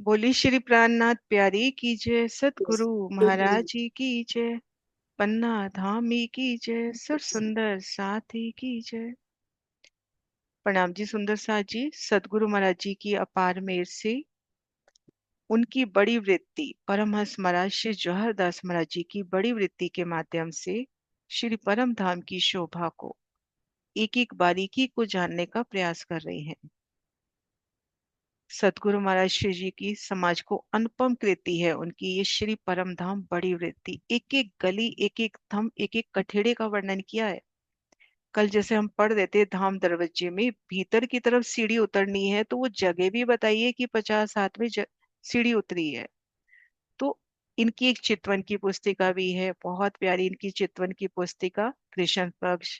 बोली श्री प्राणनाथ प्यारी की जय, सतगुरु महाराज जी की जय। पन्ना धामी की जय, सुर सुंदर साथी की जय। प्रणाम जी सुंदर साथ जी। सतगुरु महाराज जी की अपार मेहर से उनकी बड़ी वृत्ति परमहंस महाराज श्री जवाहर दास महाराज जी की बड़ी वृत्ति के माध्यम से श्री परम धाम की शोभा को एक एक बारीकी को जानने का प्रयास कर रहे हैं। सतगुरु महाराज श्री जी की समाज को अनुपम कृति है उनकी ये श्री परम धाम बड़ी वृत्ति। एक एक गली, एक एक थम, एक एक कठेड़े का वर्णन किया है। कल जैसे हम पढ़ रहे थे, धाम दरवाजे में भीतर की तरफ सीढ़ी उतरनी है तो वो जगह भी बताइए कि 50 हाथ में सीढ़ी उतरी है। तो इनकी एक चितवन की पुस्तिका भी है, बहुत प्यारी इनकी चितवन की पुस्तिका। कृष्ण पक्ष,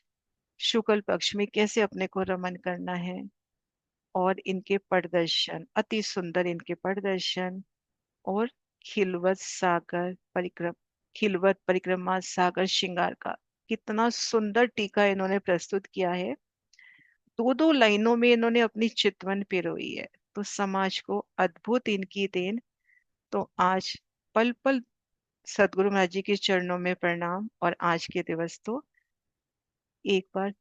शुक्ल पक्ष में कैसे अपने को रमन करना है, और इनके प्रदर्शन अति सुंदर, इनके प्रदर्शन। और खिलवत सागर परिक्रम, खिलवत परिक्रमा सागर श्रृंगार का कितना सुंदर टीका इन्होंने प्रस्तुत किया है। दो दो लाइनों में इन्होंने अपनी चितवन पिरोई है। तो समाज को अद्भुत इनकी देन। तो आज पल पल सदगुरु महाराज जी के चरणों में प्रणाम। और आज के दिवस तो एक बार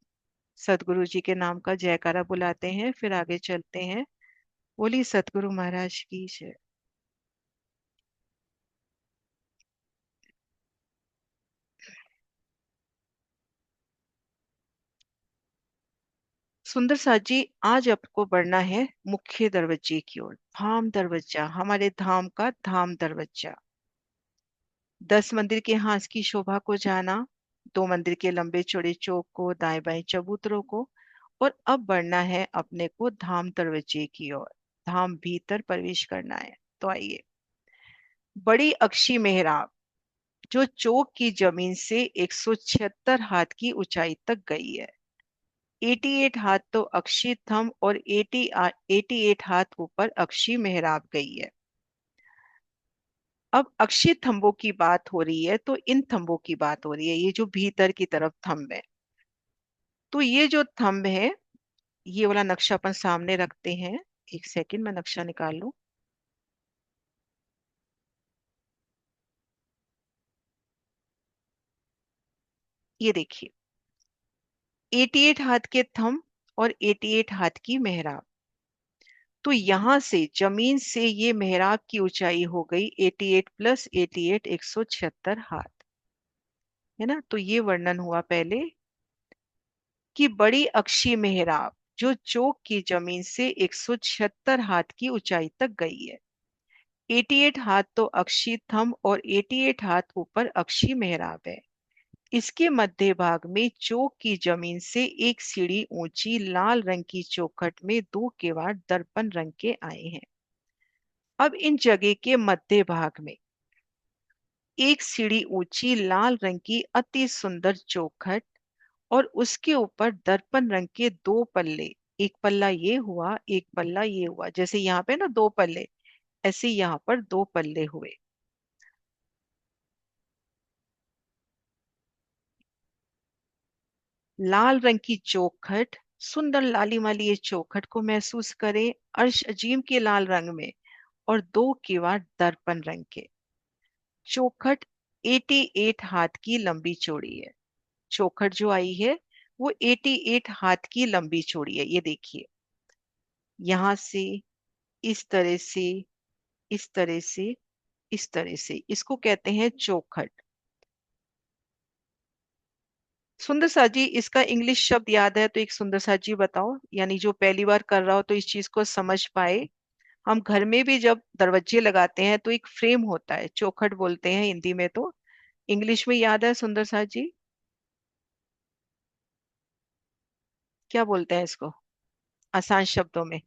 सदगुरु जी के नाम का जयकारा बुलाते हैं, फिर आगे चलते हैं। बोली सतगुरु महाराज की जय। सुंदर साथ जी, आज आपको बढ़ना है मुख्य दरवाजे की ओर। धाम दरवाजा, हमारे धाम का धाम दरवाजा। 10 मंदिर के हाथ की शोभा को जाना, 2 मंदिर के लंबे चौड़े चौक को, दाएं बाएं चबूतरों को। और अब बढ़ना है अपने को धाम दरवाजे की ओर। धाम भीतर प्रवेश करना है। तो आइए। बड़ी अक्षी मेहराब जो चौक की जमीन से 176 हाथ की ऊंचाई तक गई है। 88 हाथ तो अक्षी थंब और 88 हाथ ऊपर अक्षी मेहराब गई है। अब अक्षी थंबों की बात हो रही है तो इन थंबों की बात हो रही है, ये जो भीतर की तरफ थंब है। तो ये जो थंब है, ये वाला नक्शा अपन सामने रखते हैं। एक सेकंड में नक्शा निकाल लूं। ये देखिए, 88 हाथ के थंब और 88 हाथ की मेहराब। तो यहां से जमीन से ये मेहराब की ऊंचाई हो गई 88 प्लस 88, 176 हाथ। है ना। तो ये वर्णन हुआ पहले कि बड़ी अक्षी मेहराब जो चौक की जमीन से 176 हाथ की ऊंचाई तक गई है। 88 हाथ तो अक्षी थंब और 88 हाथ ऊपर अक्षी मेहराब है। इसके मध्य भाग में चौक की जमीन से एक सीढ़ी ऊंची लाल रंग की चौखट में दो केवाड़ दर्पण रंग के आए हैं। अब इन जगह के मध्य भाग में एक सीढ़ी ऊंची लाल रंग की अति सुंदर चौखट, और उसके ऊपर दर्पण रंग के दो पल्ले। एक पल्ला ये हुआ, एक पल्ला ये हुआ। जैसे यहाँ पे ना दो पल्ले, ऐसे यहाँ पर दो पल्ले हुए। लाल रंग की चौखट, सुंदर लाली वाली ये चौखट को महसूस करें, अर्श अजीम के लाल रंग में। और दो किवाड़ दर्पण रंग के। चौखट 88 हाथ की लंबी चौड़ी है। चौखट जो आई है वो 88 हाथ की लंबी चौड़ी है। ये देखिए, यहां से इस तरह से, इस तरह से, इस तरह से, इसको कहते हैं चौखट। सुंदर सा जी, इसका इंग्लिश शब्द याद है तो एक सुंदर सा जी बताओ, यानी जो पहली बार कर रहा हो तो इस चीज को समझ पाए। हम घर में भी जब दरवाजे लगाते हैं तो एक फ्रेम होता है, चौखट बोलते हैं हिंदी में। तो इंग्लिश में याद है सुंदर सा जी, क्या बोलते हैं इसको आसान शब्दों में?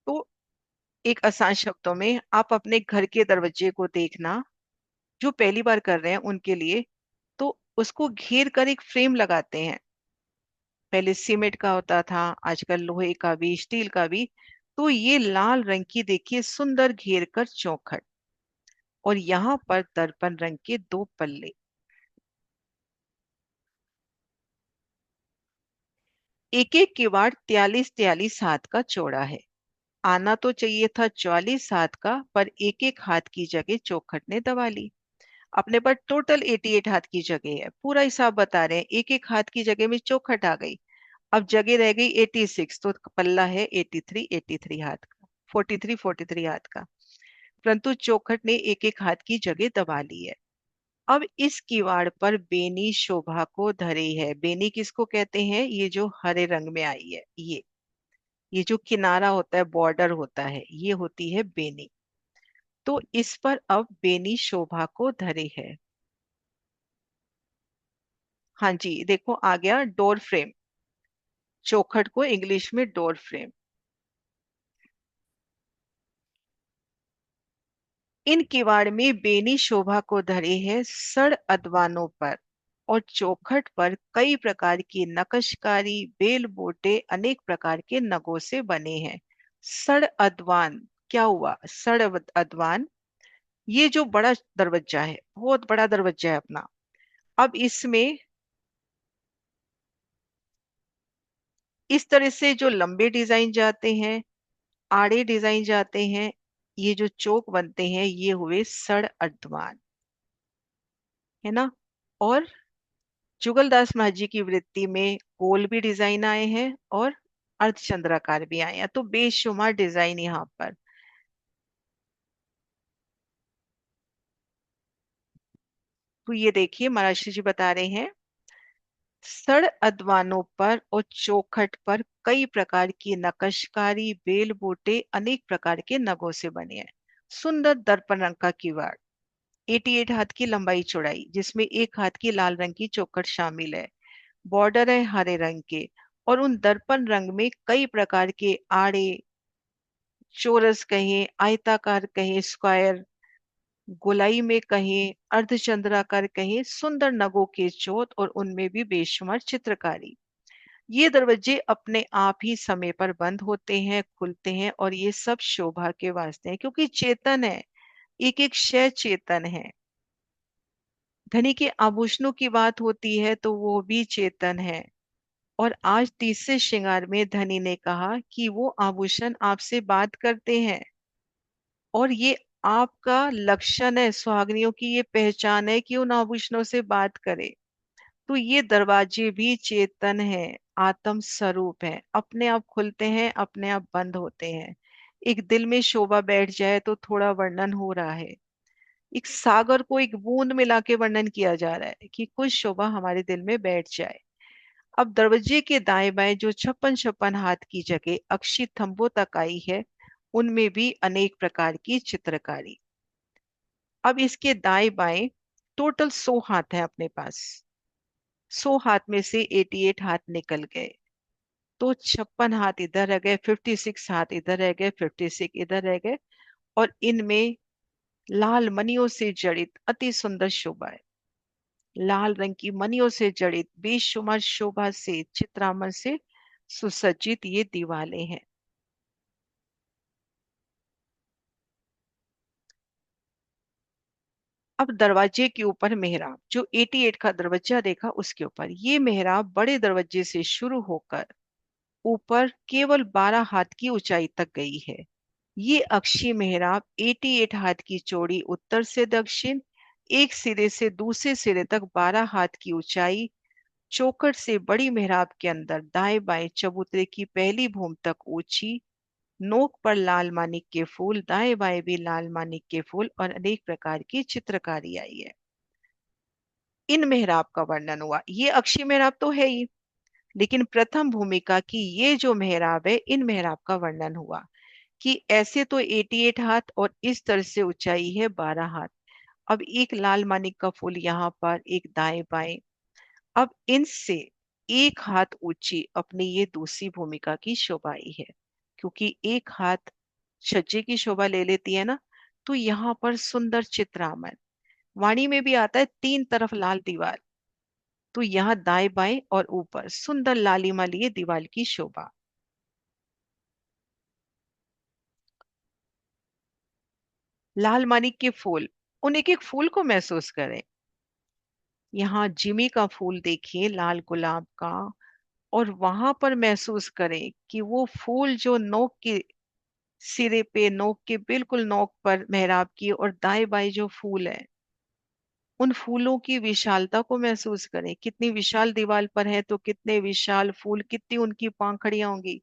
तो एक आसान शब्दों में आप अपने घर के दरवाजे को देखना, जो पहली बार कर रहे हैं उनके लिए। तो उसको घेर कर एक फ्रेम लगाते हैं। पहले सीमेंट का होता था, आजकल लोहे का भी, स्टील का भी। तो ये लाल रंग की देखिए सुंदर घेर कर चौखट। और यहाँ पर दर्पण रंग के दो पल्ले। एक एक किवाड़ 43 हाथ का चौड़ा है। आना तो चाहिए था 44 हाथ का, पर एक एक हाथ की जगह चौखट ने दबा ली। अपने पर टोटल 88 हाथ की जगह है, पूरा हिसाब बता रहे हैं, एक एक हाथ की जगह में चौखट आ गई। अब जगह रह गई 86, तो पल्ला है 83 हाथ का, 43 हाथ का। परंतु चौखट ने एक एक हाथ की जगह दबा ली है। अब इस किवाड़ पर बेनी शोभा को धरे है। बेनी किसको कहते हैं? ये जो हरे रंग में आई है, ये जो किनारा होता है, बॉर्डर होता है, ये होती है बेनी। तो इस पर अब बेनी शोभा को धरे है। हाँ जी, देखो आ गया डोर फ्रेम। चौखट को इंग्लिश में डोर फ्रेम। इन किवाड़ में बेनी शोभा को धरे है सड़ अदवानों पर, और चौखट पर कई प्रकार की नक्शकारी बेल बूटे अनेक प्रकार के नगों से बने हैं। सड़ अदवान क्या हुआ? सड़ अदवान, ये जो बड़ा दरवाजा है, बहुत बड़ा दरवाजा है अपना। अब इसमें इस तरह से जो लंबे डिजाइन जाते हैं, आड़े डिजाइन जाते हैं, ये जो चौक बनते हैं, ये हुए सड़ अदवान, है ना। और जुगलदास माझी की वृत्ति में गोल भी डिजाइन आए हैं और अर्धचंद्राकार भी आए हैं, तो बेशुमार डिजाइन यहाँ पर। तो ये देखिए महाराष्ट्र जी बता रहे हैं, सड़ अदवानों पर और चौखट पर कई प्रकार की नक्शकारी बेल बूटे अनेक प्रकार के नगों से बने हैं। सुंदर दर्पण रंग का किवाड़, 88 हाथ की लंबाई चौड़ाई, जिसमें एक हाथ की लाल रंग की चौखट शामिल है। बॉर्डर है हरे रंग के, और उन दर्पण रंग में कई प्रकार के आड़े, चौरस कहें, आयताकार कहें, स्क्वायर, गोलाई में कहें, अर्धचंद्राकार कहें, सुंदर नगों के चोत और उनमें भी बेशुमार चित्रकारी। ये दरवाजे अपने आप ही समय पर बंद होते हैं, खुलते हैं, और ये सब शोभा के वास्ते हैं, क्योंकि चेतन है, एक एक शय चेतन है। धनी के आभूषणों की बात होती है तो वो भी चेतन है। और आज तीसरे श्रृंगार में धनी ने कहा कि वो आभूषण आपसे बात करते हैं, और ये आपका लक्षण है, सुहागनियों की ये पहचान है कि उन आभूषणों से बात करे। तो ये दरवाजे भी चेतन है, आत्म स्वरूप है, अपने आप खुलते हैं, अपने आप बंद होते हैं। एक दिल में शोभा बैठ जाए तो थोड़ा वर्णन हो रहा है, एक सागर को एक बूंद मिला के वर्णन किया जा रहा है कि कुछ शोभा हमारे दिल में बैठ जाए। अब दरवाजे के दाएं बाएं जो 56 हाथ की जगह अक्षी थंबों तक आई है, उनमें भी अनेक प्रकार की चित्रकारी। अब इसके दाएं बाएं टोटल 100 हाथ है अपने पास। 100 हाथ में से 88 हाथ निकल गए, तो 56 हाथ इधर रह गए, 56 हाथ इधर रह गए, 56 इधर रह गए। और इनमें लाल मणियों से जड़ित अति सुंदर शोभा है। लाल रंग की मणियों से जड़ित बेशुमार शोभा से चित्रामन से सुसज्जित ये दीवारें हैं। अब दरवाजे के ऊपर मेहराब, जो 88 का दरवाजा देखा उसके ऊपर, ये मेहराब बड़े दरवाजे से शुरू होकर ऊपर केवल 12 हाथ की ऊंचाई तक गई है। ये अक्षी मेहराब 88 हाथ की चौड़ी उत्तर से दक्षिण, एक सिरे से दूसरे सिरे तक 12 हाथ की ऊंचाई, चौखट से बड़ी मेहराब के अंदर दाएं बाएं चबूतरे की पहली भूम तक ऊंची, नोक पर लाल मानिक के फूल, दाएं बाएं भी लाल मानिक के फूल, और अनेक प्रकार की चित्रकारी आई है। इन मेहराब का वर्णन हुआ। ये अक्षी मेहराब तो है ही, लेकिन प्रथम भूमिका की ये जो मेहराब है, इन मेहराब का वर्णन हुआ कि ऐसे तो 88 हाथ और इस तरह से ऊंचाई है 12 हाथ। अब एक लाल मानिक का फूल यहाँ पर, एक दाएं बाएं। अब इनसे एक हाथ ऊंची अपनी ये दूसरी भूमिका की शोभा आई है, क्योंकि एक हाथ छज्जे की शोभा ले लेती है ना। तो यहाँ पर सुंदर चित्रामन, वाणी में भी आता है 3 तरफ लाल दीवार, तो यहाँ दाएं बाएं और ऊपर सुंदर लालिमा लिए दीवार की शोभा। लाल मानिक के फूल, उन एक एक फूल को महसूस करें। यहाँ जिमी का फूल देखिए, लाल गुलाब का। और वहां पर महसूस करें कि वो फूल जो नोक के सिरे पे, नोक के बिल्कुल नोक पर मेहराब की, और दाएं बाएं जो फूल है, उन फूलों की विशालता को महसूस करें। कितनी विशाल दीवार पर है तो कितने विशाल फूल, कितनी उनकी पाखड़ियां होंगी।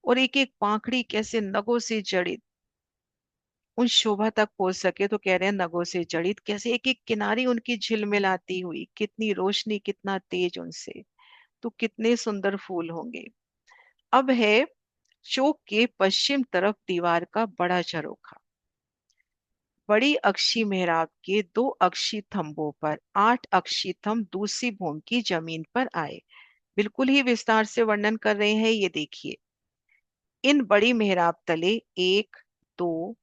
और एक एक पाखड़ी कैसे नगों से जड़ित उन शोभा तक पहुंच सके, तो कह रहे हैं नगों से जड़ित, कैसे एक एक किनारी उनकी झिलमिलाती हुई, कितनी रोशनी, कितना तेज उनसे। तो कितने सुंदर फूल होंगे। अब है चौक के पश्चिम तरफ दीवार का बड़ा झरोखा। बड़ी अक्षी मेहराब के दो अक्षी थंभों पर 8 अक्षी थंभ दूसरी भूमि की जमीन पर आए। बिल्कुल ही विस्तार से वर्णन कर रहे हैं, ये देखिए। इन बड़ी मेहराब तले 1, 2,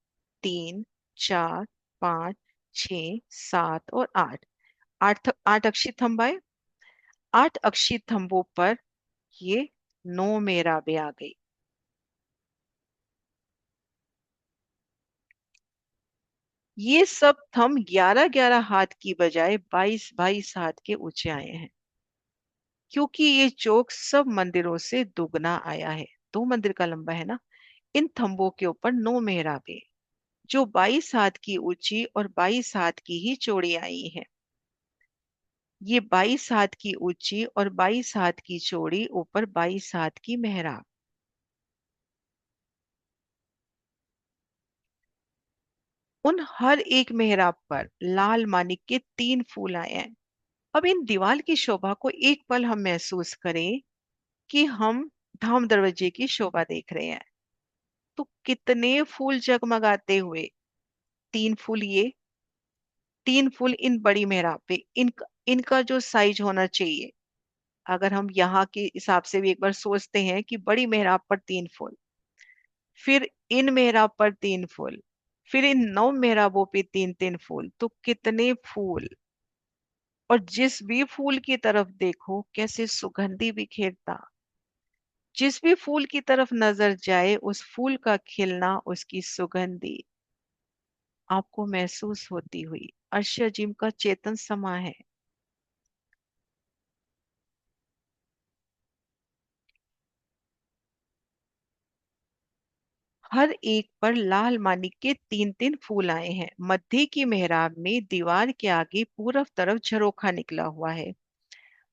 3, 4, 5, 6, 7 और 8, 8 अक्षी थंभ आए। 8 अक्षी थंभों पर ये 9 मेहराबें आ गई। ये सब थंभ 11-11 हाथ की बजाय 22-22 हाथ के ऊंचे आए हैं, क्योंकि ये चौक सब मंदिरों से दुगना आया है। 2 मंदिर का लंबा है ना। इन थंभों के ऊपर 9 मेहराबें, जो 22 हाथ की ऊंची और 22 हाथ की ही चौड़ी आई हैं। ये 22 हाथ की ऊंची और 22 हाथ की चौड़ी, ऊपर 22 हाथ की मेहराब। उन हर एक मेहराब पर लाल मानिक के 3 फूल आए हैं। अब इन दीवार की शोभा को एक पल हम महसूस करें कि हम धाम दरवाजे की शोभा देख रहे हैं। तो कितने फूल जगमगाते हुए। 3 फूल ये, 3 फूल इन बड़ी मेहराब पे, इनका जो साइज होना चाहिए, अगर हम यहाँ के हिसाब से भी एक बार सोचते हैं कि बड़ी मेहराब पर 3 फूल, फिर इन मेहराब पर 3 फूल, फिर इन 9 मेहराबों पे 3-3 फूल, तो कितने फूल। और जिस भी फूल की तरफ देखो कैसे सुगंधि बिखेरता। जिस भी फूल की तरफ नजर जाए, उस फूल का खिलना, उसकी सुगंधी आपको महसूस होती हुई। अर्श अजीम का चेतन समा है। हर एक पर लाल मानिक के 3-3 फूल आए हैं। मध्य की मेहराब में दीवार के आगे पूरब तरफ झरोखा निकला हुआ है।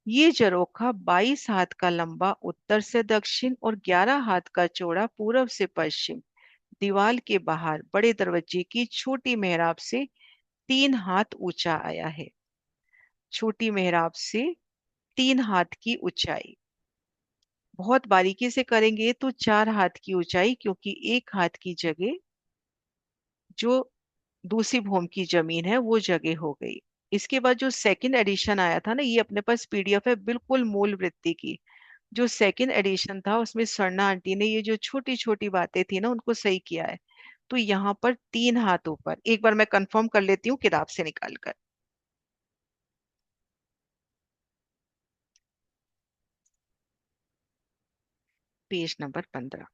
ये झरोखा 22 हाथ का लंबा उत्तर से दक्षिण और 11 हाथ का चौड़ा पूरब से पश्चिम, दीवार के बाहर बड़े दरवाजे की छोटी मेहराब से 3 हाथ ऊंचा आया है। छोटी मेहराब से 3 हाथ की ऊंचाई। बहुत बारीकी से करेंगे तो 4 हाथ की ऊंचाई, क्योंकि 1 हाथ की जगह जो दूसरी भूमि की जमीन है वो जगह हो गई। इसके बाद जो सेकंड एडिशन आया था ना, ये अपने पास पीडीएफ है बिल्कुल मूल वृत्ति की। जो सेकंड एडिशन था उसमें स्वर्णा आंटी ने ये जो छोटी छोटी बातें थी ना उनको सही किया है। तो यहाँ पर 3 हाथ ऊपर, एक बार मैं कंफर्म कर लेती हूँ किताब से निकाल कर। Page number 15।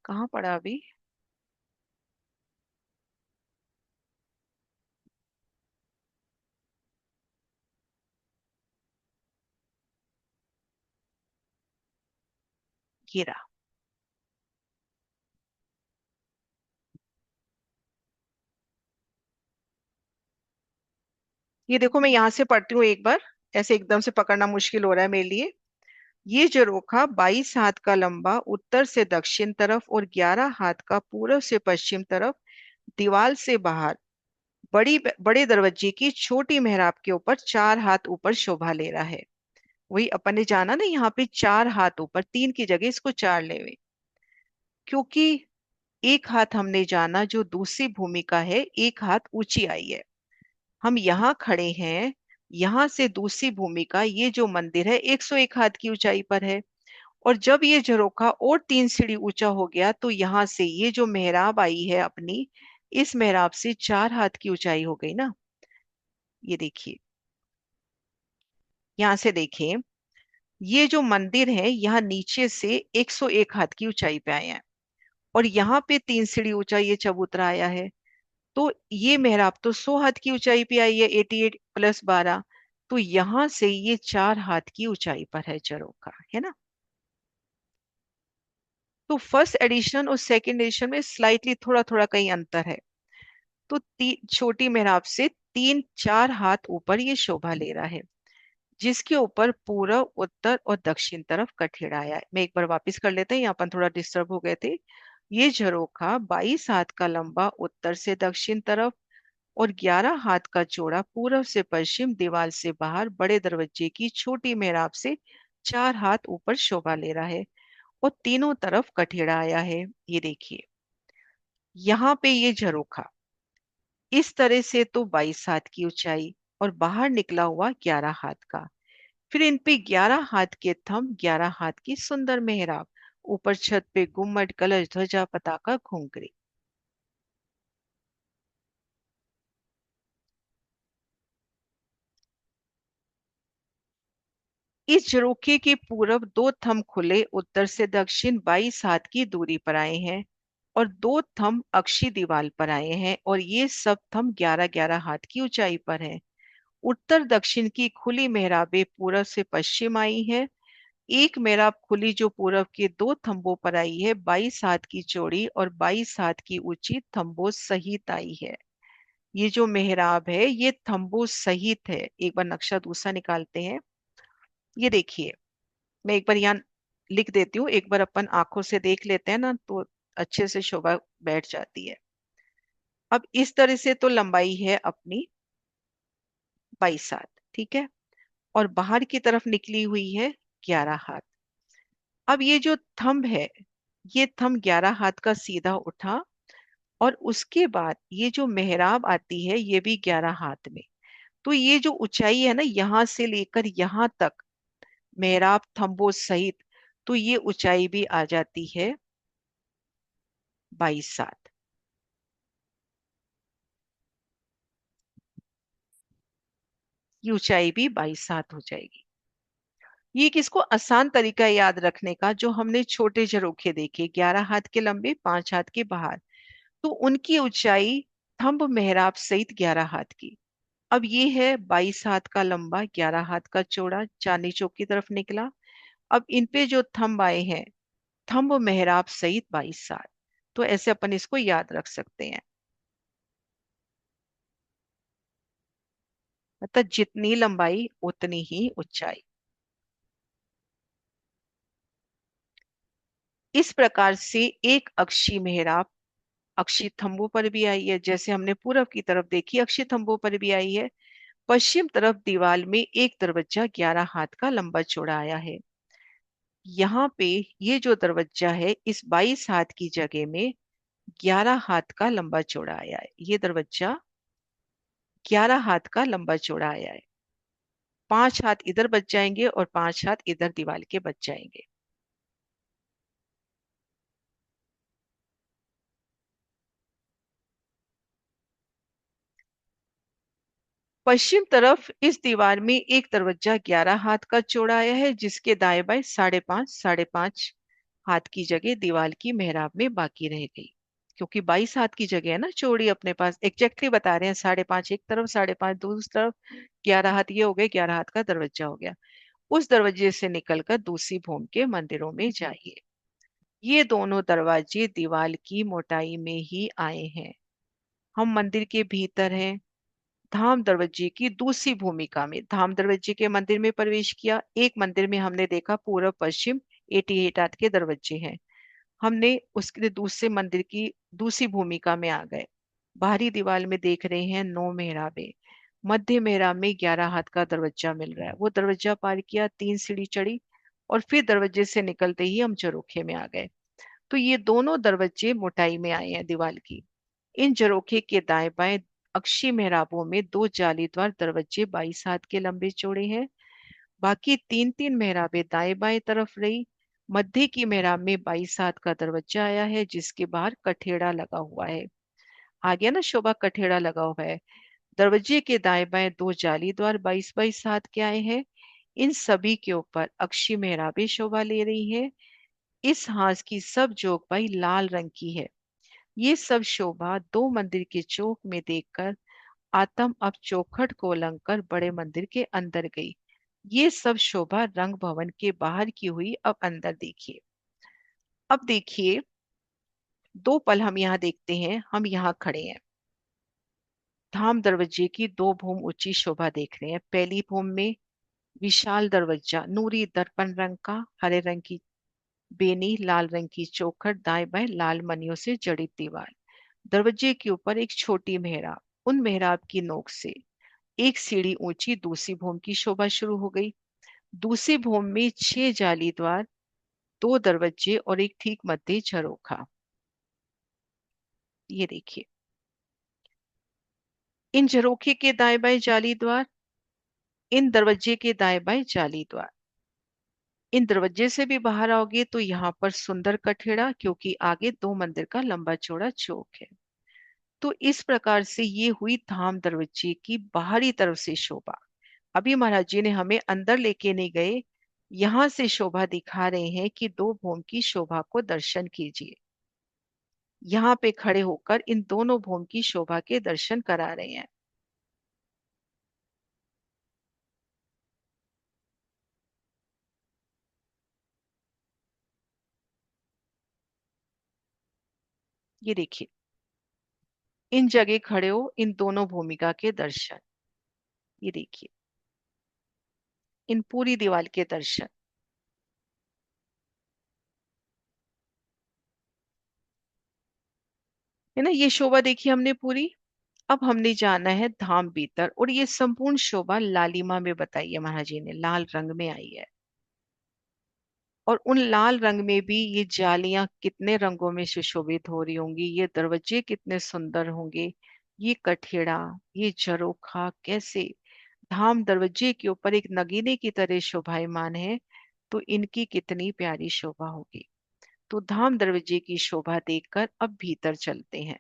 कहाँ पड़ा अभी। गिरा। ये देखो मैं यहाँ से पढ़ती हूँ एक बार, ऐसे एकदम से पकड़ना मुश्किल हो रहा है मेरे लिए। ये झरोखा 22 हाथ का लंबा उत्तर से दक्षिण तरफ और 11 हाथ का पूर्व से पश्चिम तरफ, दीवार से बाहर बड़ी बड़े दरवाजे की छोटी मेहराब के ऊपर 4 हाथ ऊपर शोभा ले रहा है। वही अपन ने जाना ना, यहाँ पे 4 हाथ ऊपर, 3 की जगह इसको 4 ले हुए। क्योंकि 1 हाथ हमने जाना जो दूसरी भूमिका है, 1 हाथ ऊंची आई है। हम यहाँ खड़े हैं, यहाँ से दूसरी भूमिका, ये जो मंदिर है, 101 हाथ की ऊंचाई पर है। और जब ये झरोखा और 3 सीढ़ी ऊंचा हो गया तो यहाँ से ये जो मेहराब आई है अपनी, इस मेहराब से 4 हाथ की ऊंचाई हो गई ना। ये देखिए, यहाँ से देखिए, ये जो मंदिर है यहाँ नीचे से 101 हाथ की ऊंचाई पे आए हैं, और यहाँ पे 3 सीढ़ी ऊंचा ये चबूतरा आया है। तो ये मेहराब तो 100 हाथ की ऊंचाई पे आई है, 88 + 12। तो यहां से ये 4 हाथ की ऊंचाई पर है झरोखा, है ना। तो फर्स्ट एडिशन और सेकंड एडिशन में स्लाइटली थोड़ा थोड़ा कहीं अंतर है। तो छोटी मेहराब से 3-4 हाथ ऊपर ये शोभा ले रहा है, जिसके ऊपर पूर्व, उत्तर और दक्षिण तरफ कठेड़ा आया है। मैं एक बार वापस कर लेते हैं, यहाँ पर थोड़ा डिस्टर्ब हो गए थे। ये झरोखा 22 हाथ का लंबा उत्तर से दक्षिण तरफ, और 11 हाथ का चौड़ा पूर्व से पश्चिम दीवार से बाहर बड़े दरवाजे की छोटी मेहराब से 4 हाथ ऊपर शोभा ले रहा है, और तीनों तरफ कठेड़ा आया है। ये देखिए, यहाँ पे ये झरोखा इस तरह से तो 22 हाथ की ऊंचाई, और बाहर निकला हुआ 11 हाथ का। फिर इन पे 11 हाथ के थंब, 11 हाथ की सुंदर मेहराब, ऊपर छत पे गुम्मट, कलश, ध्वजा, पताका, घुंघरी। इस झरोखे के पूरब दो थंब खुले उत्तर से दक्षिण 22 हाथ की दूरी पर आए हैं, और दो थंब अक्षी दीवार पर आए हैं, और ये सब थंब 11-11 हाथ की ऊंचाई पर हैं। उत्तर दक्षिण की खुली मेहराबें पूरब से पश्चिम आई है। एक मेहराब खुली जो पूरब के दो थंबों पर आई है, 22 हाथ की चौड़ी और 22 हाथ की ऊंची थंबों सहित आई है। ये जो मेहराब है ये थंबों सहित है। एक बार नक्शा दूसरा निकालते हैं। ये देखिए, मैं एक बार यहाँ लिख देती हूँ, एक बार अपन आंखों से देख लेते हैं ना तो अच्छे से शोभा बैठ जाती है। अब इस तरह से तो लंबाई है अपनी 22 हाथ, ठीक है, और बाहर की तरफ निकली हुई है 11 हाथ। अब ये जो थंब है, ये थंब 11 हाथ का सीधा उठा, और उसके बाद ये जो मेहराब आती है ये भी 11 हाथ में। तो ये जो ऊंचाई है ना, यहां से लेकर यहां तक मेहराब थंबों सहित, तो ये ऊंचाई भी आ जाती है 22 हाथ। ये ऊंचाई भी 22 हाथ हो जाएगी। ये किसको आसान तरीका है याद रखने का, जो हमने छोटे झरोखे देखे 11 हाथ के लंबे, 5 हाथ के बाहर, तो उनकी ऊंचाई थंब मेहराब सहित 11 हाथ की। अब ये है 22 हाथ का लंबा, 11 हाथ का चौड़ा, चांदनी चौक की तरफ निकला। अब इन पे जो थंब आए हैं, थंब मेहराब सहित 22 हाथ। तो ऐसे अपन इसको याद रख सकते हैं। मतलब जितनी लंबाई उतनी ही ऊंचाई। इस प्रकार से एक अक्षी मेहराब अक्षी थंबों पर भी आई है, जैसे हमने पूरब की तरफ देखी अक्षी थंबों पर भी आई है। पश्चिम तरफ दीवार में एक दरवाजा 11 हाथ का लंबा चौड़ा आया है। यहाँ पे ये जो दरवाजा है इस 22 हाथ की जगह में 11 हाथ का लंबा चौड़ा आया है। ये दरवाजा 11 हाथ का लंबा चौड़ा आया है। 5 हाथ इधर बच जाएंगे और 5 हाथ इधर दीवार के बच जाएंगे। पश्चिम तरफ इस दीवार में एक दरवाजा 11 हाथ का चौड़ा आया है, जिसके दाएं बाएं 5.5 की जगह दीवार की मेहराब में बाकी रह गई। क्योंकि 22 हाथ की जगह है ना चौड़ी, अपने पास एग्जैक्टली बता रहे हैं, 5.5 एक तरफ, 5.5 दूसरी तरफ, 11 हाथ ये हो गए, 11 हाथ का दरवाजा हो गया। उस दरवाजे से निकलकर दूसरी भूमि के मंदिरों में जाइए। ये दोनों दरवाजे दीवार की मोटाई में ही आए हैं। हम मंदिर के भीतर हैं। धाम दरवाजे की दूसरी भूमिका में धाम दरवाजे के मंदिर में प्रवेश किया। एक मंदिर में हमने देखा पूर्व पश्चिम 88 हाथ के दरवाजे हैं, हमने उसके दूसरे मंदिर की दूसरी भूमिका में आ गए। बाहरी दीवार में देख रहे हैं 9 मेहराबें। मध्य मेहराब में 11 हाथ का दरवाजा मिल रहा है। वो दरवाजा पार किया, 3 सीढ़ी चढ़ी, और फिर दरवाजे से निकलते ही हम झरोखे में आ गए। तो ये दोनों दरवाजे मोटाई में आए हैं दीवार की। इन झरोखे के दाएं बाएं अक्षी मेहराबों में दो जालीदार दरवाजे 22 हाथ के लंबे चौड़े हैं। बाकी तीन तीन मेहराबें दाएं बाएं तरफ रही। मध्य की मेहराब में 22 हाथ का दरवाजा आया है, जिसके बाहर कठेड़ा लगा हुआ है। आ गया ना शोभा, कठेड़ा लगा हुआ है। दरवाजे के दाएं बाएं दो जाली द्वार 22-22 हाथ के आए हैं। इन सभी के ऊपर अक्षी मेहराबें शोभा ले रही है। इस हाथ की सब जोगबाई लाल रंग की है। ये सब शोभा दो मंदिर के चौक में देखकर आत्म अब चौखट को उलंघकर बड़े मंदिर के अंदर गई। ये सब शोभा रंग भवन के बाहर की हुई। अब अंदर देखिए। अब देखिए, दो पल हम यहाँ देखते हैं। हम यहाँ खड़े हैं, धाम दरवाजे की दो भूम ऊंची शोभा देख रहे हैं। पहली भूम में विशाल दरवाजा, नूरी दर्पण रंग का, हरे रंग की बेनी, लाल रंग की चौखट, दाएं बाएं लाल मनियों से जड़ी दीवार। दरवाजे के ऊपर एक छोटी मेहराब, उन मेहराब की नोक से एक सीढ़ी ऊंची दूसरी भूम की शोभा शुरू हो गई। दूसरी भूम में 6 जाली द्वार, दो दरवाजे और एक ठीक मध्य झरोखा। ये देखिए, इन झरोखे के दाएं बाएं जाली द्वार, इन दरवाजे के दाएं बाएं जाली द्वार। इन दरवाजे से भी बाहर आओगे तो यहाँ पर सुंदर कठेड़ा, क्योंकि आगे दो मंदिर का लंबा चौड़ा चौक है। तो इस प्रकार से ये हुई धाम दरवाजे की बाहरी तरफ से शोभा। अभी महाराज जी ने हमें अंदर लेके नहीं गए, यहाँ से शोभा दिखा रहे हैं कि दो भूम की शोभा को दर्शन कीजिए। यहाँ पे खड़े होकर इन दोनों भूम की शोभा के दर्शन करा रहे हैं। ये देखिए, इन जगह खड़े हो इन दोनों भूमिका के दर्शन। ये देखिए, इन पूरी दीवार के दर्शन। है ना, ये शोभा देखी हमने पूरी। अब हमने जाना है धाम भीतर, और ये संपूर्ण शोभा लालिमा में बताई है महाराज जी ने, लाल रंग में आई है। और उन लाल रंग में भी ये जालियां कितने रंगों में सुशोभित हो रही होंगी, ये दरवाजे कितने सुंदर होंगे, ये कठेड़ा, ये झरोखा कैसे धाम दरवाजे के ऊपर एक नगीने की तरह शोभायमान है। तो इनकी कितनी प्यारी शोभा होगी। तो धाम दरवाजे की शोभा देखकर अब भीतर चलते हैं।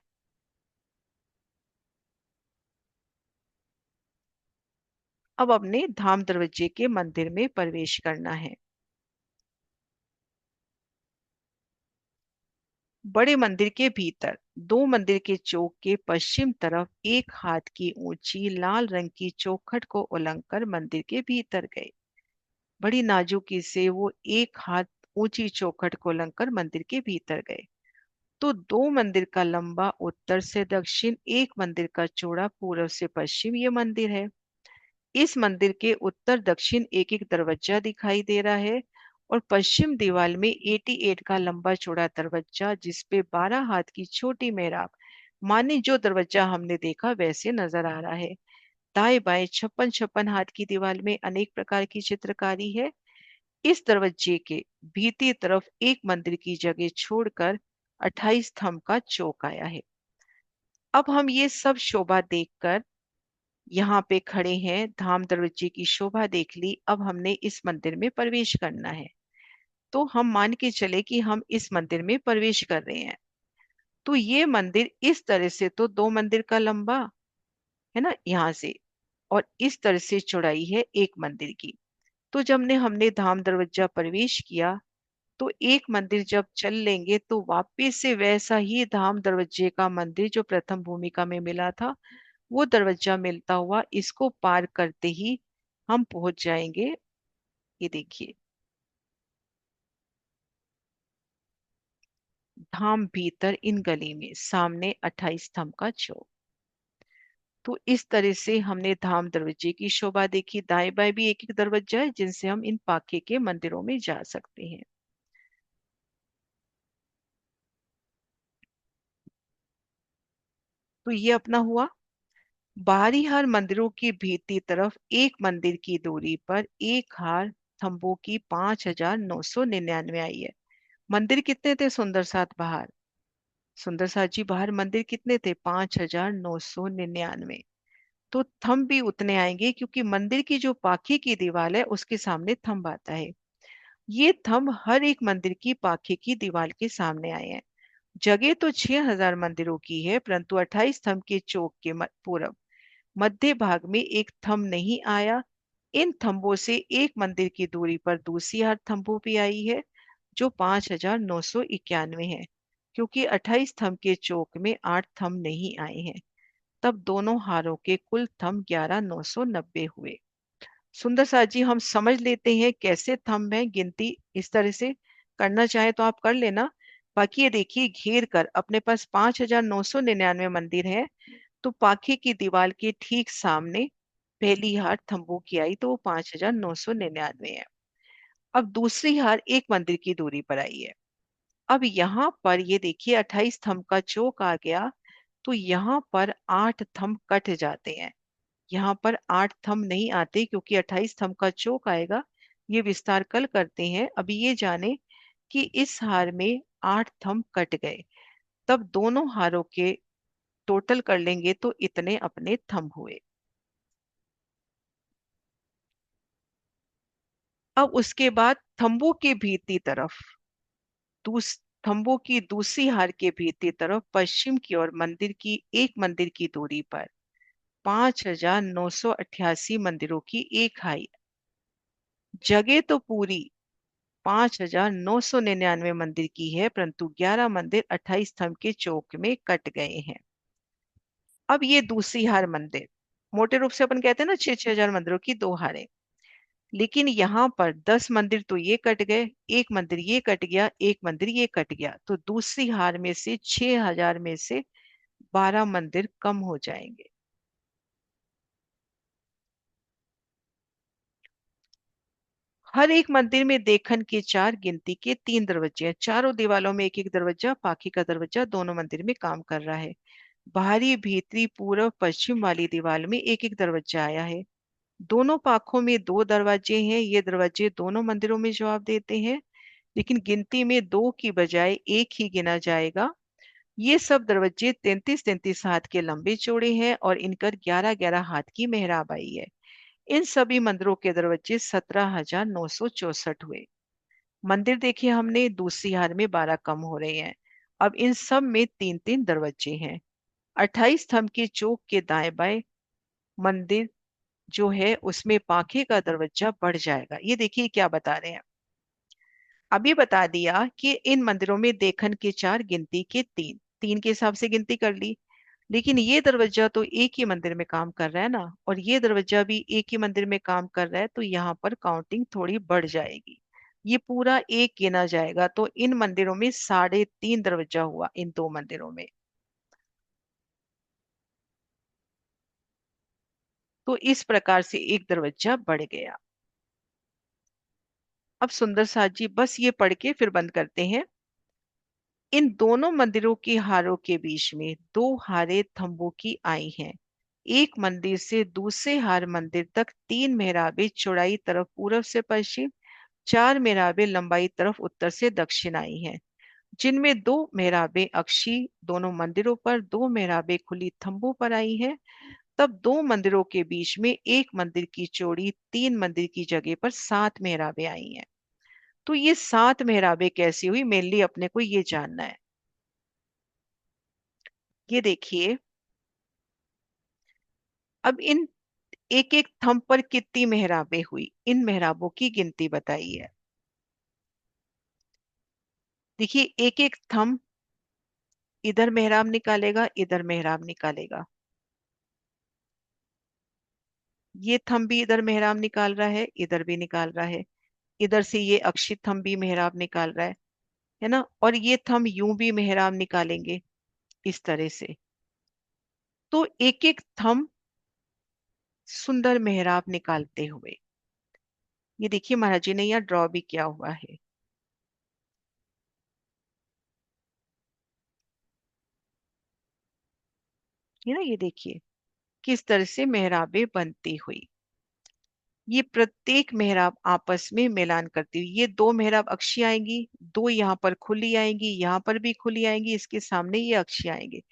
अब अपने धाम दरवाजे के मंदिर में प्रवेश करना है। बड़े मंदिर के भीतर दो मंदिर के चौक के पश्चिम तरफ एक हाथ की ऊंची लाल रंग की चौखट को उलंघ कर मंदिर के भीतर गए। बड़ी नाजुकी से वो एक हाथ ऊंची चौखट को उलंघ कर मंदिर के भीतर गए। तो दो मंदिर का लंबा उत्तर से दक्षिण, एक मंदिर का चौड़ा पूर्व से पश्चिम ये मंदिर है। इस मंदिर के उत्तर दक्षिण एक एक दरवाजा दिखाई दे रहा है, और पश्चिम दीवार में 88 का लंबा चौड़ा दरवाजा, जिसपे 12 हाथ की छोटी मेहराब, माने जो दरवाजा हमने देखा वैसे नजर आ रहा है। दाएं बाएं 56-56 हाथ की दीवार में अनेक प्रकार की चित्रकारी है। इस दरवाजे के भीतरी तरफ एक मंदिर की जगह छोड़कर 28 स्तंभ का चौक आया है। अब हम ये सब शोभा देखकर यहाँ पे खड़े हैं, धाम दरवाजे की शोभा देख ली। अब हमने इस मंदिर में प्रवेश करना है। तो हम मान के चले कि हम इस मंदिर में प्रवेश कर रहे हैं। तो ये मंदिर इस तरह से तो दो मंदिर का लंबा है ना, यहाँ से, और इस तरह से चौड़ाई है एक मंदिर की। तो जब ने हमने धाम दरवाजा प्रवेश किया, तो एक मंदिर जब चल लेंगे तो वापिस से वैसा ही धाम दरवाजे का मंदिर जो प्रथम भूमिका में मिला था, वो दरवाजा मिलता हुआ इसको पार करते ही हम पहुंच जाएंगे। ये देखिए, धाम भीतर इन गली में सामने 28 स्तंभ का चौक। तो इस तरह से हमने धाम दरवाजे की शोभा देखी। दाएं बाएं भी एक एक दरवाजा है, जिनसे हम इन पाके के मंदिरों में जा सकते हैं। तो ये अपना हुआ। बाहरी हार मंदिरों की भीतरी तरफ एक मंदिर की दूरी पर एक हार स्तंभों की 5,999 आई है। मंदिर कितने थे सुंदर सात बाहर, सुंदर साथ जी बाहर मंदिर कितने थे? 5,999। तो थंब भी उतने आएंगे क्योंकि मंदिर की जो पाखी की दीवार है उसके सामने थंब आता है। ये थंब हर एक मंदिर की पाखी की दीवार के सामने आए हैं। जगह तो 6,000 मंदिरों की है, परंतु 28 थंब के चौक के पूरब मध्य भाग में एक थंब नहीं आया। इन थंबों से एक मंदिर की दूरी पर दूसरी हार थंबों पे आई है, जो 5,991 है। क्योंकि 28 थंब के चौक में 8 थंब नहीं आए हैं, तब दोनों हारों के कुल थंब 11,990 हुए। सुंदर साथ जी हम समझ लेते हैं कैसे थंब है, गिनती इस तरह से करना चाहे तो आप कर लेना। बाकी ये देखिए घेर कर अपने पास 5,999 मंदिर है, तो पाखी की दीवार के ठीक सामने पहली हार थंबों की आई तो वो 5,999 है। अब दूसरी हार एक मंदिर की दूरी पर आई है। अब यहाँ पर ये देखिए 28 थंब का चौक आ गया, तो यहाँ पर 8 थंब कट जाते हैं। यहाँ पर 8 थंब नहीं आते क्योंकि 28 थंब का चौक आएगा। ये विस्तार कल करते हैं। अभी ये जाने कि इस हार में 8 थंब कट गए, तब दोनों हारों के टोटल कर लेंगे तो इतने अपने थंब हुए। अब उसके बाद थंबों के भीतरी तरफ दूस थंबों की दूसरी हार के भीतरी तरफ पश्चिम की ओर मंदिर की एक मंदिर की दूरी पर 5,988 मंदिरों की एक हाई। जगह तो पूरी 5,999 मंदिर की है, परंतु 11 मंदिर 28 स्तंभ के चौक में कट गए हैं। अब ये दूसरी हार मंदिर, मोटे रूप से अपन कहते हैं ना 6,000 मंदिरों की दो हारें, लेकिन यहाँ पर 10 मंदिर तो ये कट गए, एक मंदिर ये कट गया, एक मंदिर ये कट गया, तो दूसरी हार में से 6,000 में से 12 मंदिर कम हो जाएंगे। हर एक मंदिर में देखन के चार, गिनती के 3 दरवाजे हैं। चारों दीवालों में एक एक दरवाजा, पाखी का दरवाजा दोनों मंदिर में काम कर रहा है। बाहरी, भीतरी, पूर्व, पश्चिम वाली दीवार में एक एक दरवाजा आया है। दोनों पाखों में 2 दरवाजे हैं। ये दरवाजे दोनों मंदिरों में जवाब देते हैं, लेकिन गिनती में 2 की बजाय एक ही गिना जाएगा। ये सब दरवाजे 33-33 हाथ के लंबे चौड़े हैं और इन पर 11-11 हाथ की मेहराब आई है। इन सभी मंदिरों के दरवाजे 17,964 हुए। मंदिर देखिए हमने, दूसरी हार में 12 कम हो रहे हैं। अब इन सब में 3-3 दरवाजे हैं। 28 स्तंभ के चौक के दाएं बाएं मंदिर जो है उसमें पाखे का दरवाजा बढ़ जाएगा। ये देखिए क्या बता रहे हैं। अभी बता दिया कि इन मंदिरों में देखन के चार, गिनती के 3, 3 के हिसाब से गिनती कर ली। लेकिन ये दरवाजा तो एक ही मंदिर में काम कर रहा है ना, और ये दरवाजा भी एक ही मंदिर में काम कर रहा है, तो यहाँ पर काउंटिंग थोड़ी बढ़ जाएगी। ये पूरा एक गिना जाएगा, तो इन मंदिरों में 3.5 दरवाजा हुआ, इन दो मंदिरों में। तो इस प्रकार से एक दरवाजा बढ़ गया। अब सुंदर साथ जी बस ये पढ़ के फिर बंद करते हैं। इन दोनों मंदिरों की हारों के बीच में 2 हारें थंबों की आई हैं। एक मंदिर से दूसरे हार मंदिर तक 3 मेहराबें चौड़ाई तरफ पूर्व से पश्चिम, 4 मेहराबें लंबाई तरफ उत्तर से दक्षिण आई हैं, जिनमें 2 मेहराबें अक्षी दोनों मंदिरों पर, 2 मेहराबें खुली थंबों पर आई हैं। तब 2 मंदिरों के बीच में एक मंदिर की चौड़ी 3 मंदिर की जगह पर 7 मेहराबें आई हैं। तो ये 7 मेहराबें कैसी हुई, मेनली अपने को ये जानना है। ये देखिए, अब इन एक एक थंब पर कितनी मेहराबें हुई, इन मेहराबों की गिनती बताइए। देखिए एक एक थंब, इधर मेहराब निकालेगा, इधर मेहराब निकालेगा। ये थंब भी इधर मेहराब निकाल रहा है, इधर भी निकाल रहा है। इधर से ये अक्षित थंब भी मेहराब निकाल रहा है ना, और ये थंब यूं भी मेहराब निकालेंगे इस तरह से। तो एक एक थंब सुंदर मेहराब निकालते हुए, ये देखिए महाराज जी ने यहाँ ड्रॉ भी किया हुआ है। ये ना, ये देखिए किस तरह से मेहराबें बनती हुई। ये प्रत्येक मेहराब आपस में मिलान करती हुई, ये दो मेहराब अक्षी आएंगी, दो यहाँ पर खुली आएंगी, यहाँ पर भी खुली आएंगी, इसके सामने ये अक्षी आएंगे।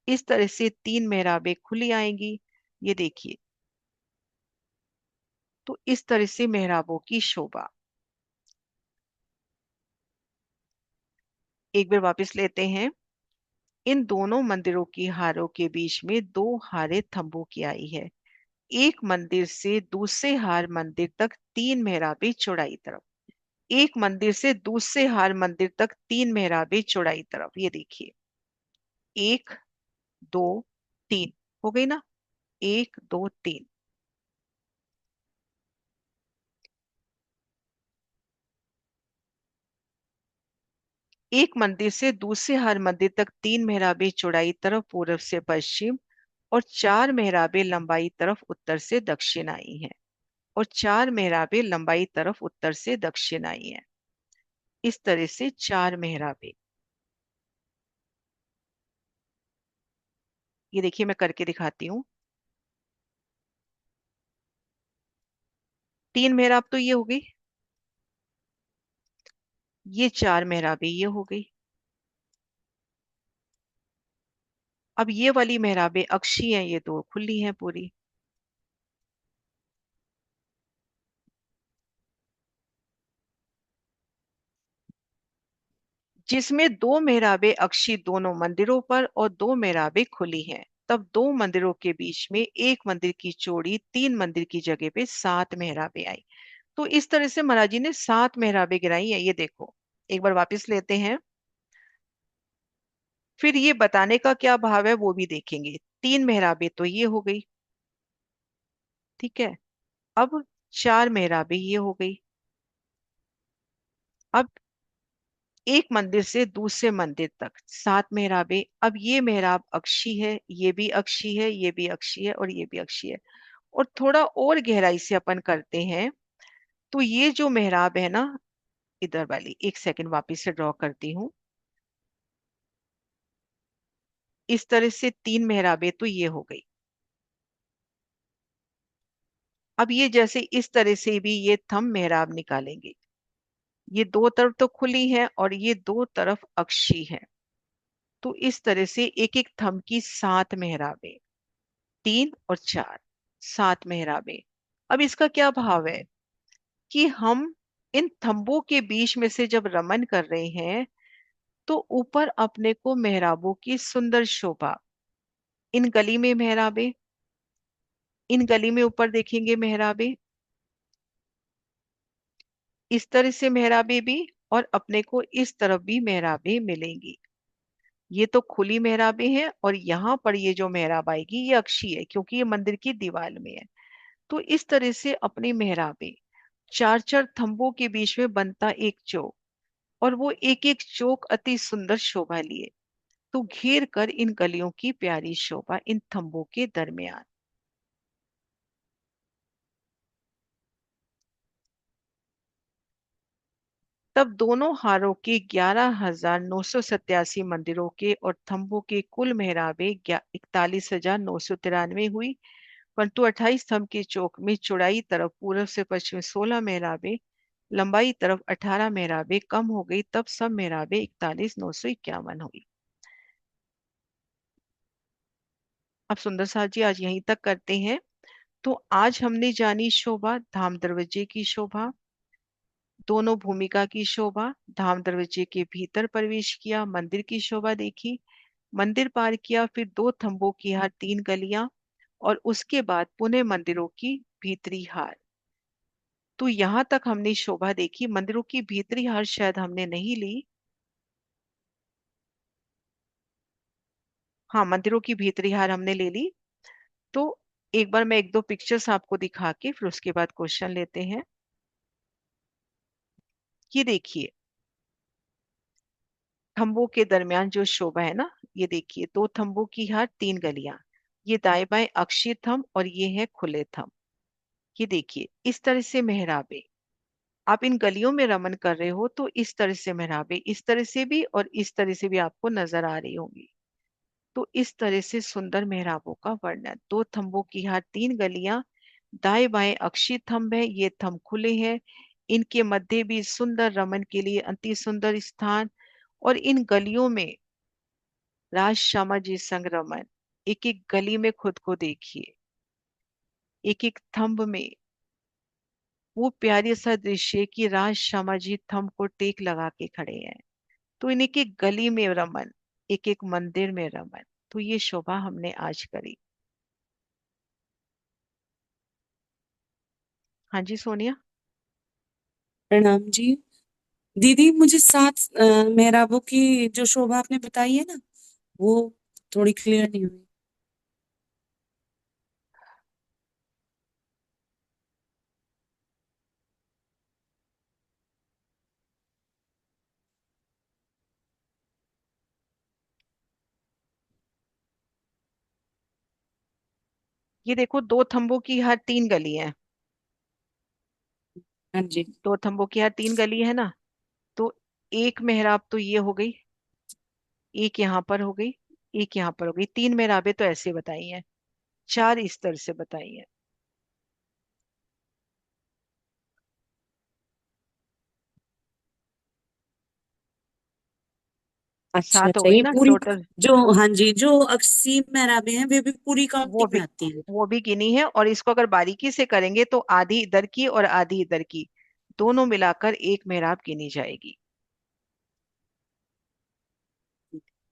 इस तरह से तीन मेहराबें खुली आएंगी, ये देखिए। तो इस तरह से मेहराबों की शोभा। एक बार वापस लेते हैं। इन दोनों मंदिरों की हारों के बीच में दो हारे तंबू की आई है। एक मंदिर से दूसरे हार मंदिर तक तीन मेहराबें चौड़ाई तरफ। एक मंदिर से दूसरे हार मंदिर तक तीन मेहराबें चौड़ाई तरफ, ये देखिए। एक, दो, तीन। हो गई ना? एक, दो, तीन। एक मंदिर से दूसरे हर मंदिर तक तीन मेहराबें चौड़ाई तरफ पूर्व से पश्चिम, और चार मेहराबें लंबाई तरफ उत्तर से दक्षिण आई हैं। और चार मेहराबें लंबाई तरफ उत्तर से दक्षिण आई हैं। इस तरह से चार मेहराबें। ये देखिए, मैं करके दिखाती हूँ। तीन मेहराब तो ये हो गई, ये चार मेहराबें ये हो गई। अब ये वाली मेहराबें अक्षी हैं, ये दो खुली हैं पूरी। जिसमें दो मेहराबें अक्षी दोनों मंदिरों पर और दो मेहराबें खुली हैं, तब दो मंदिरों के बीच में एक मंदिर की चौड़ी तीन मंदिर की जगह पे सात मेहराबें आई। तो इस तरह से महाराज जी ने सात मेहराबें गिराई है, ये देखो। एक बार वापस लेते हैं। फिर ये बताने का क्या भाव है वो भी देखेंगे। तीन मेहराबें तो ये हो गई, ठीक है। अब चार मेहराबें ये हो गई। अब एक मंदिर से दूसरे मंदिर तक सात मेहराबें। अब ये मेहराब अक्षी है, ये भी अक्षी है, ये भी अक्षी है, और ये भी अक्षी है। और थोड़ा और गहराई से अपन करते हैं। तो ये जो मेहराब है ना, इधर वाली, एक सेकंड वापिस से ड्रॉ करती हूँ। इस तरह से तीन मेहराबें तो ये हो गई। अब ये जैसे इस तरह से भी ये थंब मेहराब निकालेंगे। ये दो तरफ तो खुली है और ये दो तरफ अक्षी है। तो इस तरह से एक एक थंब की सात मेहराबें। तीन और चार, सात मेहराबें। अब इसका क्या भाव है कि हम इन थंबों के बीच में से जब रमन कर रहे हैं, तो ऊपर अपने को मेहराबों की सुंदर शोभा। इन गली में मेहराबें, इन गली में ऊपर देखेंगे मेहराबें, इस तरह से मेहराबें भी, और अपने को इस तरफ भी मेहराबें मिलेंगी। ये तो खुली मेहराबें हैं, और यहाँ पर ये जो मेहराब आएगी ये अक्षी है, क्योंकि ये मंदिर की दीवार में है। तो इस तरह से अपनी मेहराबें, चार चार थंबों के बीच में बनता एक चौक, और वो एक एक चौक अति सुंदर शोभा लिए। तो घेर कर इन गलियों की प्यारी शोभा इन थंबों के दरमियान। तब दोनों हारों के 11,987 मंदिरों के और थंबों के कुल मेहराबें 41,993 हुई। परंतु 28 स्तंभ के चौक में चौड़ाई तरफ पूर्व से पश्चिम 16 मेहराबें, लंबाई तरफ 18 मेहराबें कम हो गई। तब सब मेहराबें 41,951 हुई। अब सुंदर साथ जी आज यहीं तक करते हैं। तो आज हमने जानी शोभा, धाम दरवाजे की शोभा, दोनों भूमिका की शोभा। धाम दरवाजे के भीतर प्रवेश किया, मंदिर की शोभा देखी, मंदिर पार किया, फिर दो थंबों की हर तीन गलियां, और उसके बाद पुनः मंदिरों की भीतरी हार। तो यहां तक हमने शोभा देखी। मंदिरों की भीतरी हार शायद हमने नहीं ली। हाँ, मंदिरों की भीतरी हार हमने ले ली। तो एक बार मैं एक दो पिक्चर्स आपको दिखा के फिर उसके बाद क्वेश्चन लेते हैं। ये देखिए, थंबों के दरमियान जो शोभा है ना, ये देखिए, दो थंबों की हार तीन गलियां। ये दाएं बाएं अक्षीय थंब और ये है खुले थंब। ये देखिए, इस तरह से मेहराबे। आप इन गलियों में रमन कर रहे हो तो इस तरह से मेहराबे, इस तरह से भी और इस तरह से भी आपको नजर आ रही होंगी। तो इस तरह से सुंदर मेहराबों का वर्णन। दो थंबों की हार तीन गलियां, दाएं बाएं अक्षी थंब है, ये थंब खुले हैं। इनके मध्य भी सुंदर रमन के लिए अति सुंदर स्थान। और इन गलियों में राज श्यामा जी संग रमन। एक एक गली में खुद को देखिए, एक एक थंब में वो प्यारे सा दृश्य कि राज श्यामा जी थंब को टेक लगा के खड़े हैं। तो इन एक एक गली में रमन, एक एक मंदिर में रमन। तो ये शोभा हमने आज करी। हाँ जी सोनिया। प्रणाम जी। दीदी, मुझे सात मेहराबों की जो शोभा आपने बताई है ना, वो थोड़ी क्लियर नहीं हुई। ये देखो, दो थंबों की हर तीन गली है। हाँ जी। दो थंबों की हर तीन गली है ना। तो एक मेहराब तो ये हो गई, एक यहाँ पर हो गई, एक यहाँ पर हो गई। तीन मेहराबें तो ऐसे बताई हैं, चार इस तरह से बताई हैं। अच्छा सात हो अच्छा, गई ये ना पूरी टोटल। जो, हाँ जी, जो 80 मेहराबें हैं वे भी पूरी वो काउंटिंग में भी आती हैं। वो भी गिनी है, और इसको अगर बारीकी से करेंगे तो आधी इधर की और आधी इधर की, दोनों मिलाकर एक मेहराब गिनी जाएगी।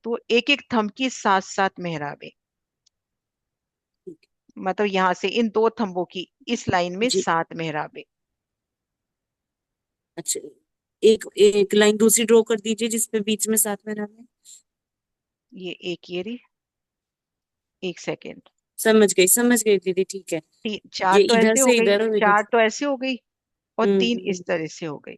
तो एक एक थंब की सात सात मेहराबें। ठीक मतलब यहां से इन दो थंबों की इस लाइन में जी। सात मेहराबें। अच्छा, एक एक लाइन दूसरी ड्रॉ कर दीजिए जिसपे बीच में 7 मेहराबें हैं। ये एक ये रही। एक सेकेंड। समझ गई दीदी, ठीक है। चार ये तो इधर ऐसे हो से गई, इधर और इधर चार से। तो ऐसे हो गई, और तीन हम्म। इस तरह से हो गई।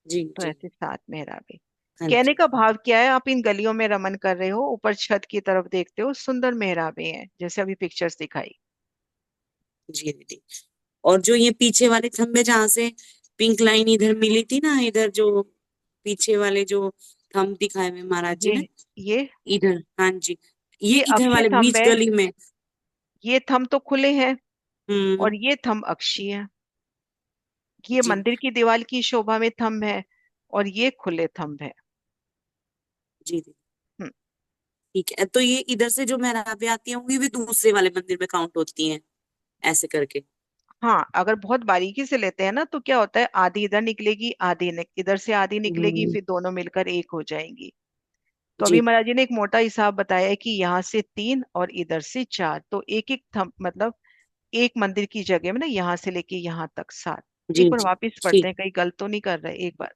जी तो जी। ऐसे सात मेहराबें। हाँ कहने जी। का भाव क्या है, आप इन गलियों में रमन कर रहे हो, ऊपर छत की तरफ देखते हो, सुंदर मेहराबें हैं जैसे अभी पिक्चर्स दिखाई। जी दीदी। और जो ये पीछे वाले खंभे जहाँ से पिंक लाइन इधर मिली थी ना, इधर जो पीछे वाले जो थंब दिखाए हुए महाराज जी ये ने, ये इधर, हाँ जी, ये ये इधर अक्षय वाले थंब बीच है। गली में। ये थंब तो खुले हैं, हम्म। और ये थंब अक्षीय है। ये जी मंदिर की दीवार की शोभा में थंब है, और ये खुले थंब है। जी जी। हम्म। ठीक है, तो ये इधर से जो मेहराबें आती होंगी वे दूसरे वाले मंदिर में काउंट होती हैं, ऐसे करके। हाँ, अगर बहुत बारीकी से लेते हैं ना तो क्या होता है, आधी इधर निकलेगी, इधर से आधी निकलेगी, हम्म। फिर दोनों मिलकर एक हो जाएंगी। तो अभी जी महाराज जी ने एक मोटा हिसाब बताया है कि यहाँ से तीन और इधर से चार, तो एक एक थंब मतलब एक मंदिर की जगह में ना, यहाँ से लेके यहाँ तक सात। जी एक बार जी। वापिस पढ़ते ठीक। हैं, कहीं गलत तो नहीं कर रहे, एक बार।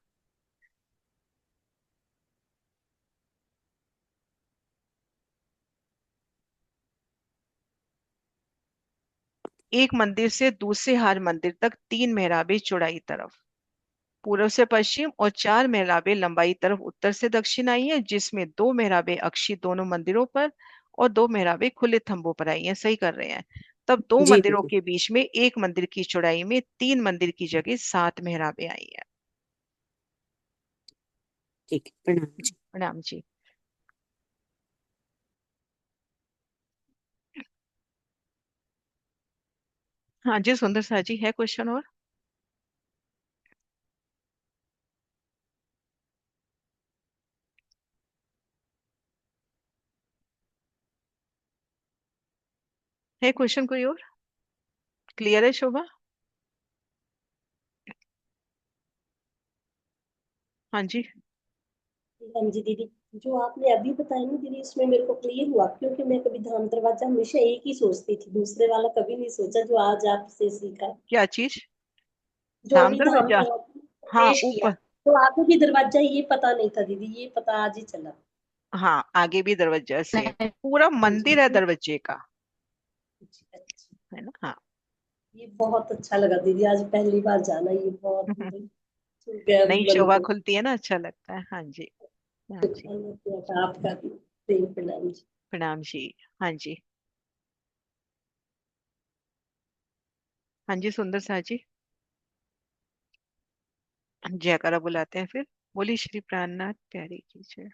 एक मंदिर से दूसरे हर मंदिर तक तीन मेहराबें चौड़ाई तरफ, पूर्व से पश्चिम, और चार मेहराबें लंबाई तरफ उत्तर से दक्षिण आई हैं, जिसमें दो मेहराबें अक्षी दोनों मंदिरों पर, और दो मेहराबें खुले थंबों पर आई हैं। सही कर रहे हैं। तब दो जी मंदिरों दीदी। के बीच में एक मंदिर की चौड़ाई में तीन मंदिर की जगह सात मेहराबें आई हैं। ठीक है, प्रणाम जी। प्रणाम जी। हाँ जी सुंदर सा जी, है क्वेश्चन और? है क्वेश्चन कोई और? क्लियर है शोभा? हाँ जी। हाँ जी दीदी। जो आपने अभी बताया ना दीदी, उसमें मेरे को क्लियर हुआ, क्योंकि मैं कभी धाम दरवाजा हमेशा एक ही सोचती थी, दूसरे वाला कभी नहीं सोचा जो आज आपसे सीखा। क्या चीज? जो धाम अभी धाम दरवाजा? दरवाजा हाँ प्रवेश किया, ऊपर। तो आगे भी दरवाजा, ये पता नहीं था दीदी, ये पता आज ही चला। हाँ आगे भी दरवाजा से है, पूरा हाँ जी मंदिर है दरवाजे का। अच्छा। है ना, हाँ। ये बहुत अच्छा लगा दीदी, आज पहली बार जाना, ये बहुत मतलब छू गया नई मन शोभा को। खुलती है ना, अच्छा लगता है। हाँ जी। हाँ जी। आपका भी प्रेम प्रणाम जी। प्रणाम जी। हाँ जी। हाँ जी सुंदर सा जी। जयकारा बुलाते हैं फिर। बोली श्री प्राणनाथ प्यारी की जय।